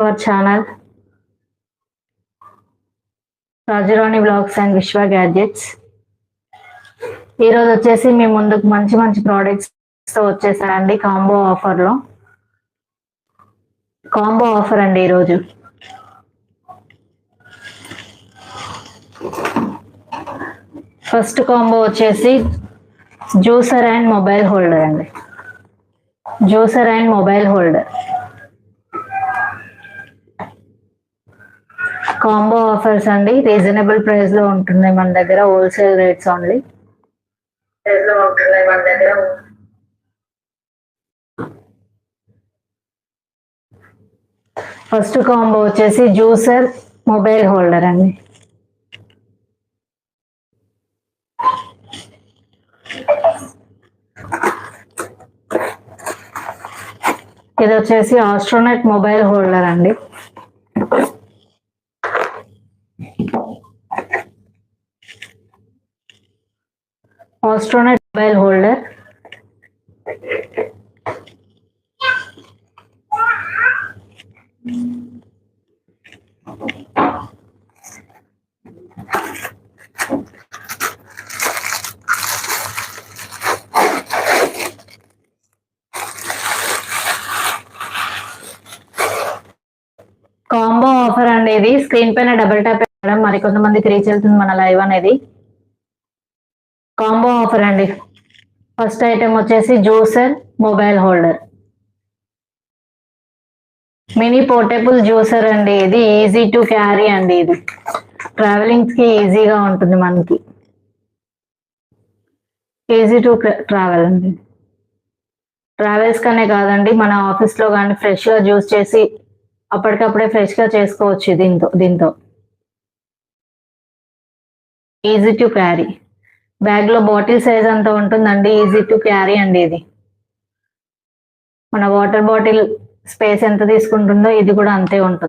Our channel రాజురాణి blogs and విశ్వ gadgets. ఈరోజు వచ్చేసి మీ ముందుకు మంచి మంచి ప్రోడక్ట్స్ తో వచ్చేసానండి. కాంబో ఆఫర్ అండి. ఈరోజు ఫస్ట్ కాంబో వచ్చేసి జ్యూసర్ అండ్ మొబైల్ హోల్డర్ అండి. Juicer and mobile holder combo offers అండి. రీజనబుల్ ప్రైస్ లో ఉంటుంది మన దగ్గర. Wholesale rates only. First combo వచ్చేసి జ్యూసర్ మొబైల్ హోల్డర్ అండి. ఇది వచ్చేసి ఆస్ట్రోనెట్ మొబైల్ హోల్డర్ అండి. ఆస్ట్రోనెట్ మొబైల్ హోల్డర్ కాంబో ఆఫర్ అండి. ఇది స్క్రీన్ పైన డబుల్ ట్యాప్ చేయడం, మరి కొంతమందికి రీచ్ వెళ్తుంది మన లైవ్ అనేది. కాంబో ఆఫర్ అండి. ఫస్ట్ ఐటమ్ వచ్చేసి juicer mobile holder, mini portable juicer అండి. ఇది ఈజీ టు క్యారీ అండి. ఇది ట్రావెలింగ్ కి ఈజీగా ఉంటుంది మనకి. ఈజీ టు ట్రావెల్ అండి. ట్రావెల్స్ కనే కాదండి, మన ఆఫీస్ లో కానీ ఫ్రెష్ గా జ్యూస్ చేసి అప్పటికప్పుడే ఫ్రెష్ గా చేసుకోవచ్చు దీంతో. Easy to carry. బ్యాగ్ లో బాటిల్ సైజ్ అంతా ఉంటుందండి. ఈజీ టు క్యారీ అండి. ఇది మన వాటర్ బాటిల్ స్పేస్ ఎంత తీసుకుంటుందో ఇది కూడా అంతే ఉంటుంది.